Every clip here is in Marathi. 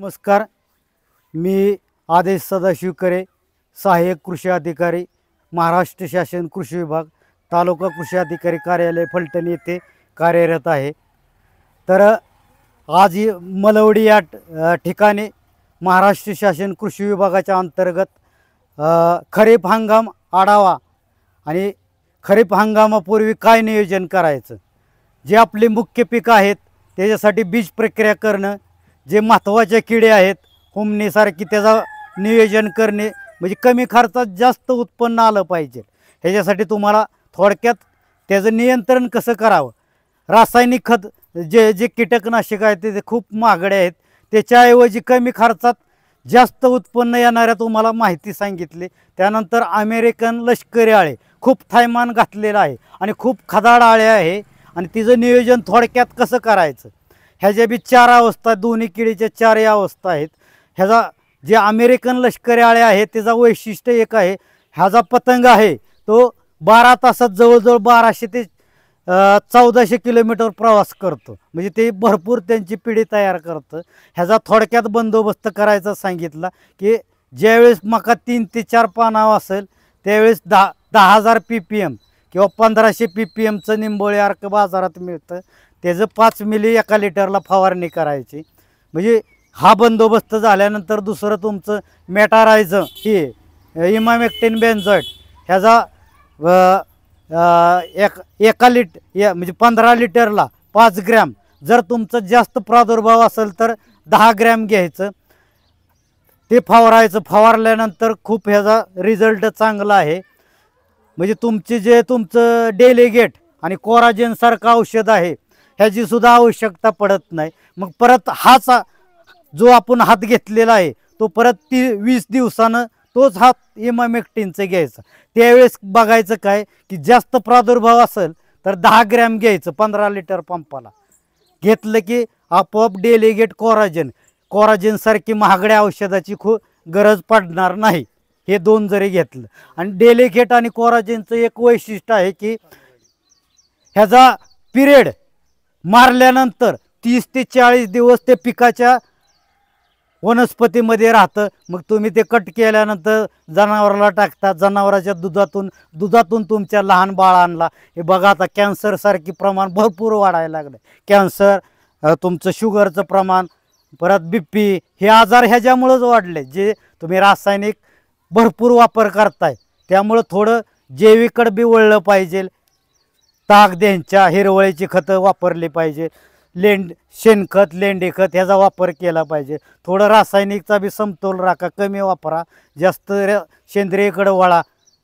नमस्कार. मी आदेश सदाशिव करे, सहाय्यक कृषी अधिकारी, महाराष्ट्र शासन कृषी विभाग, तालुका कृषी अधिकारी कार्यालय फलटण येथे कार्यरत आहे. तर आज मलवडी या ठिकाणी महाराष्ट्र शासन कृषी विभागाच्या अंतर्गत खरीप हंगाम आढावा आणि खरीप हंगामापूर्वी काय नियोजन करायचं, जे आपले मुख्य पिकं आहेत त्याच्यासाठी बीज प्रक्रिया करणं, जे महत्त्वाचे किडे आहेत हुमणीसारखी त्याचं नियोजन करणे, म्हणजे कमी खर्चात जास्त उत्पन्न आलं पाहिजे. ह्याच्यासाठी तुम्हाला थोडक्यात त्याचं नियंत्रण कसं करावं, रासायनिक खत जे कीटकनाशक आहेत ते खूप महागडे आहेत, त्याच्याऐवजी कमी खर्चात जास्त उत्पन्न येणाऱ्या तुम्हाला माहिती सांगितली. त्यानंतर अमेरिकन लष्करी आळे खूप थैमान घातलेलं आहे आणि खूप खदाड आळे आहे आणि तिचं नियोजन थोडक्यात कसं करायचं. ह्याच्या बी 4 अवस्था, दोन्ही किडीच्या 4 अवस्था आहेत. ह्याचा जे अमेरिकन लष्करी आळे आहे त्याचा वैशिष्ट्य एक आहे, ह्याचा पतंग आहे तो 12 तासात जवळजवळ 1200 ते 1400 किलोमीटर प्रवास करतो, म्हणजे ते भरपूर त्यांची पिढी तयार करतं. ह्याचा थोडक्यात बंदोबस्त करायचा सांगितला की ज्यावेळेस मका 3 ते 4 पानावर असेल त्यावेळेस 10,000 PPM किंवा 1500 PPMचं निंबोळी अर्क बाजारात मिळतं, त्याचं 5 मिली एका लिटरला फवारणी करायची. म्हणजे हा बंदोबस्त झाल्यानंतर दुसरं तुमचं मेटारायझं हे इमामेक्टिन बेन्झोएट ह्याचा एका म्हणजे 15 लिटरला 5 ग्रॅम, जर तुमचं जास्त प्रादुर्भाव असेल तर 10 ग्रॅम घ्यायचं, ते फवारायचं. फवारल्यानंतर खूप ह्याचा रिझल्ट चांगला आहे. म्हणजे तुमचं डेलिगेट आणि कोराजेनसारखं औषध आहे ह्याचीसुद्धा आवश्यकता पडत नाही. मग परत हाच जो आपण हात घेतलेला आहे तो परत 20 दिवसानं तोच हात इमामेक्टिनचं घ्यायचं. त्यावेळेस बघायचं काय की जास्त प्रादुर्भाव असेल तर 10 ग्रॅम घ्यायचं 15 लिटर पंपाला घेतलं की आपोआप डेलिगेट कोराजेनसारखी महागड्या औषधाची खूप गरज पडणार नाही. हे 2 जरी घेतलं. आणि डेलिगेट आणि कोराजेनचं एक वैशिष्ट्य आहे की ह्याचा पिरियड मारल्यानंतर 30 ते 40 दिवस ते पिकाच्या वनस्पतीमध्ये राहतं. मग तुम्ही ते कट केल्यानंतर जनावराला टाकता, जनावराच्या दुधातून तुमच्या लहान बाळांना हे बघा आता कॅन्सरसारखी प्रमाण भरपूर वाढायला लागलं. कॅन्सर, तुमचं शुगरचं प्रमाण, परत BP हे आजार ह्याच्यामुळंच वाढले, जे तुम्ही रासायनिक भरपूर वापर करताय. त्यामुळं थोडं जैविककडे बी वळलं पाहिजे. ताकद्यांच्या हिरवळीची खतं वापरली पाहिजे, शेणखत, लेंडीखत ह्याचा वापर केला पाहिजे. थोडं रासायनिकचा बी समतोल राखा, कमी वापरा, जास्त सेंद्रियकडे वळा,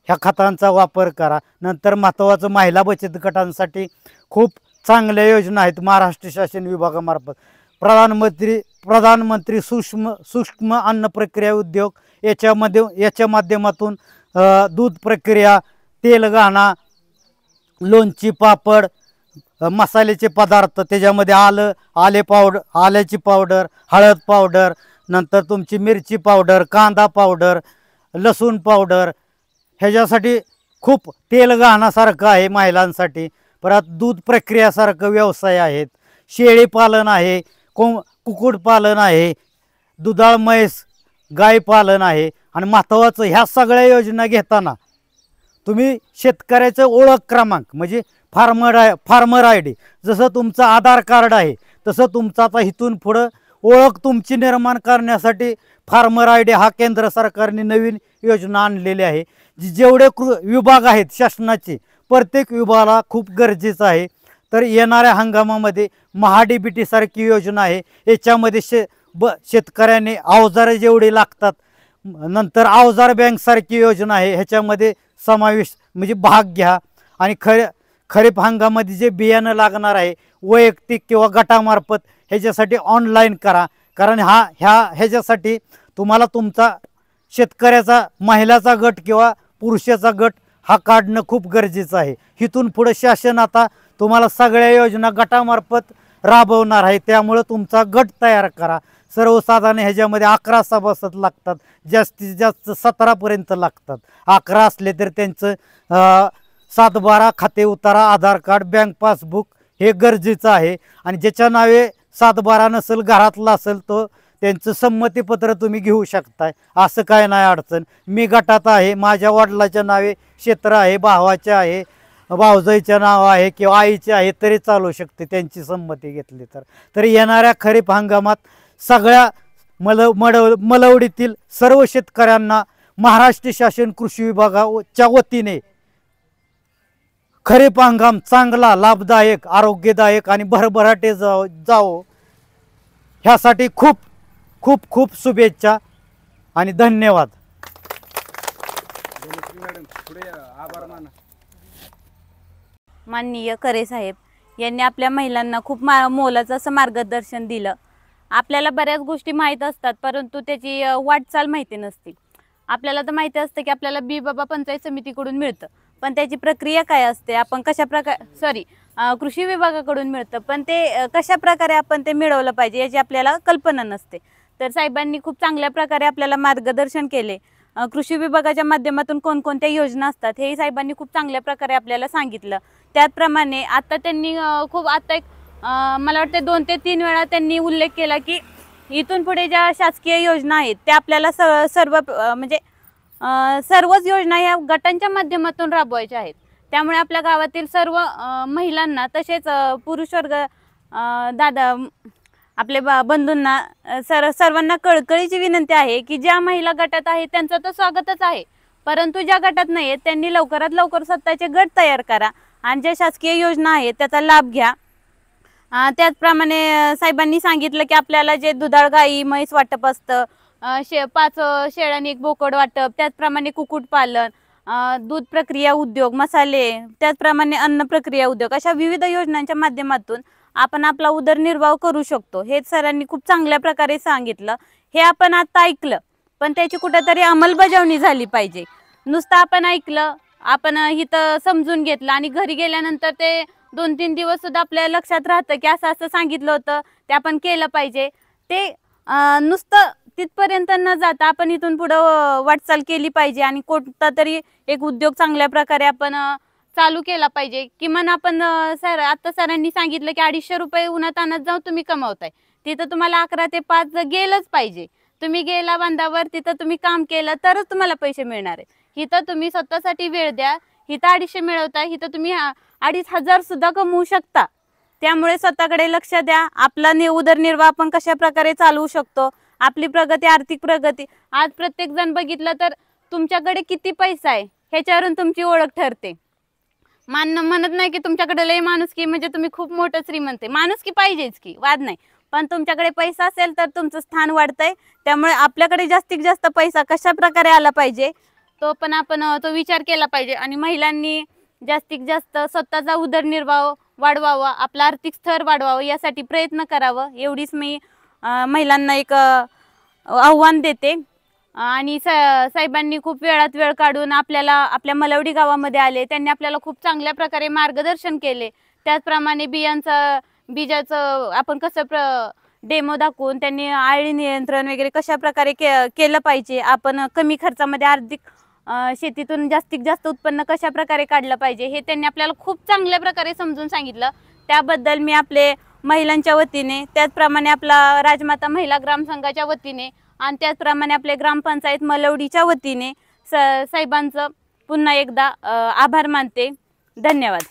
ह्या खतांचा वापर करा. नंतर महत्त्वाचं महिला बचत गटांसाठी खूप चांगल्या योजना आहेत महाराष्ट्र शासन विभागामार्फत. प्रधानमंत्री सूक्ष्म अन्न प्रक्रिया उद्योग याच्या माध्यमातून दूध प्रक्रिया, तेलघाणा, लोणची, पापड, मसाल्याचे पदार्थ, त्याच्यामध्ये आल्याची पावडर, हळद पावडर, नंतर तुमची मिरची पावडर, कांदा पावडर, लसूण पावडर, ह्याच्यासाठी खूप तेलघाणासारखं आहे महिलांसाठी. परत दूध प्रक्रियासारखं व्यवसाय आहेत, शेळीपालन आहे, कुक्कुटपालन आहे, दुधाळ म्हैस गाय पालन आहे. आणि महत्त्वाचं ह्या सगळ्या योजना घेताना तुम्ही शेतकऱ्याचं ओळख क्रमांक म्हणजे फार्मर ID, जसं तुमचं आधार कार्ड आहे तसं तुमचं आता इथून पुढं ओळख तुमची निर्माण करण्यासाठी फार्मर ID हा केंद्र सरकारने नवीन योजना आणलेली आहे. जेवढे विभाग आहेत शासनाचे प्रत्येक विभागाला खूप गरजेचं आहे. तर येणाऱ्या हंगामामध्ये महाDBT सारखी योजना आहे, याच्यामध्ये शेतकऱ्यांनी अवजारे जेवढे लागतात, नंतर अवजार बँकसारखी योजना आहे ह्याच्यामध्ये समावेश म्हणजे भाग घ्या. आणि खरीप हंगामामध्ये जे बियाणं लागणार आहे वैयक्तिक किंवा गटामार्फत ह्याच्यासाठी ऑनलाईन करा. कारण ह्याच्यासाठी तुम्हाला तुमचा शेतकऱ्याचा महिलाचा गट किंवा पुरुषाचा गट हा काढणं खूप गरजेचं आहे. इथून पुढे शासन आता तुम्हाला सगळ्या योजना गटामार्फत राबवणार आहे, त्यामुळं तुमचा गट तयार करा. सर्वसाधारण ह्याच्यामध्ये 11 सभासद लागतात, जास्तीत जास्त 17पर्यंत लागतात. 11 असले तर त्यांचं 7-12 खाते उतारा, आधार कार्ड, बँक पासबुक हे गरजेचं आहे. आणि ज्याच्या नावे 7-12 नसेल, घरातला असेल तो त्यांचं संमतीपत्र तुम्ही घेऊ शकताय, असं काय नाही अडचण. मी गटात आहे, माझ्या वडिलाच्या नावे क्षेत्र आहे, भावाचे आहे, भावजाईच्या नाव आहे किंवा आईचे आहे तरी चालू शकते त्यांची संमती घेतली तर येणाऱ्या खरीप हंगामात सगळ्या मलवडीतील सर्व शेतकऱ्यांना महाराष्ट्र शासन कृषी विभागाच्या वतीने खरीप हंगाम चांगला, लाभदायक, आरोग्यदायक आणि भरभराटे जावो ह्यासाठी खूप खूप खूप शुभेच्छा आणि धन्यवाद. माननीय करे साहेब यांनी आपल्या महिलांना खूप मोलाचं असं मार्गदर्शन दिलं. आपल्याला बऱ्याच गोष्टी माहीत असतात परंतु त्याची वाटचाल माहिती नसते. आपल्याला तर माहिती असतं की आपल्याला बी बाबा पंचायत समितीकडून मिळतं, पण त्याची प्रक्रिया काय असते, आपण कशा प्रकारे कृषी विभागाकडून मिळतं, पण ते कशा प्रकारे आपण ते मिळवलं पाहिजे याची आपल्याला कल्पना नसते. तर साहेबांनी खूप चांगल्या प्रकारे आपल्याला मार्गदर्शन केले. कृषी विभागाच्या माध्यमातून कोणकोणत्या योजना असतात हे साहेबांनी खूप चांगल्या प्रकारे आपल्याला सांगितलं. त्याचप्रमाणे आता त्यांनी मला वाटतं 2 ते 3 वेळा त्यांनी उल्लेख केला की इथून पुढे ज्या शासकीय योजना आहेत त्या आपल्याला सर्वच योजना या गटांच्या माध्यमातून राबवायच्या आहेत. त्यामुळे आपल्या गावातील सर्व महिलांना तसेच पुरुष वर्ग दादा आपले बंधूंना सर्वांना कळकळीची विनंती आहे की ज्या महिला गटात आहेत त्यांचं तर स्वागतच आहे, परंतु ज्या गटात नाही आहेत त्यांनी लवकरात लवकर स्वतःचे गट तयार करा आणि ज्या शासकीय योजना आहेत त्याचा लाभ घ्या. त्याचप्रमाणे साहेबांनी सांगितलं की आपल्याला जे दुधाळ गाई म्हैस वाटप असतं, 5 शेळ्यांनी 1 बोकड वाटप, त्याचप्रमाणे कुक्कुटपालन, दूध प्रक्रिया उद्योग, मसाले, त्याचप्रमाणे अन्न प्रक्रिया उद्योग, अशा विविध योजनांच्या माध्यमातून आपण आपला उदरनिर्वाह करू शकतो. हे सरांनी खूप चांगल्या प्रकारे सांगितलं. हे आपण आता ऐकलं पण त्याची कुठेतरी अंमलबजावणी झाली पाहिजे. नुसतं आपण ऐकलं, आपण इथं समजून घेतलं आणि घरी गेल्यानंतर ते 2-3 दिवस सुद्धा आपल्या लक्षात राहतं की असं असं सांगितलं होतं ते आपण केलं पाहिजे. ते नुसतं तिथपर्यंत न जाता आपण इथून पुढं वाटचाल केली पाहिजे आणि कोणता तरी एक उद्योग चांगल्या प्रकारे आपण चालू केला पाहिजे. किमान आपण आता सरांनी सांगितलं की 250 रुपये उन्हात आणत जाऊ तुम्ही कमावताय, तिथं तुम्हाला 11 ते 5 गेलंच पाहिजे. तुम्ही गेला बांधावर, तिथं तुम्ही काम केलं तरच तुम्हाला पैसे मिळणार आहे. इथं तुम्ही स्वतःसाठी वेळ द्या, इथं 250 मिळवताय, इथं तुम्ही 2500 सुद्धा कमवू शकता. त्यामुळे स्वतःकडे लक्ष द्या. आपला उदरनिर्वाह आपण कशा प्रकारे चालवू शकतो, आपली प्रगती, आर्थिक प्रगती. आज प्रत्येक जण बघितलं तर तुमच्याकडे किती पैसा आहे ह्याच्यावरून तुमची ओळख ठरते. म्हणत नाही की तुमच्याकडे लय माणुसकी म्हणजे तुम्ही खूप मोठं श्रीमंत आहे, माणुसकी पाहिजेच की, वाद नाही, पण तुमच्याकडे पैसा असेल तर तुमचं स्थान वाढतंय. त्यामुळे आपल्याकडे जास्तीत जास्त पैसा कशा प्रकारे आला पाहिजे तो पण आपण तो विचार केला पाहिजे आणि महिलांनी जास्तीत जास्त स्वतःचा उदरनिर्वाह वाढवावा, आपला आर्थिक स्तर वाढवावं यासाठी प्रयत्न करावं, एवढीच मी महिलांना एक आव्हान देते. आणि साहेबांनी खूप वेळात वेळ काढून आपल्या मलवडी गावामध्ये आले, त्यांनी आपल्याला खूप चांगल्या प्रकारे मार्गदर्शन केले. त्याचप्रमाणे बीजाचं आपण कसं डेमो दाखवून त्यांनी आळी नियंत्रण वगैरे कशा प्रकारे केलं पाहिजे, आपण कमी खर्चामध्ये आर्थिक शेतीतून जास्तीत जास्त उत्पन्न कशा प्रकारे काढलं पाहिजे हे त्यांनी आपल्याला खूप चांगल्या प्रकारे समजून सांगितलं. त्याबद्दल मी आपले महिलांच्या वतीने, त्याचप्रमाणे आपला राजमाता महिला ग्रामसंघाच्या वतीने आणि त्याचप्रमाणे आपले ग्रामपंचायत मलवडीच्या वतीने साहेबांचं पुन्हा एकदा आभार मानते. धन्यवाद.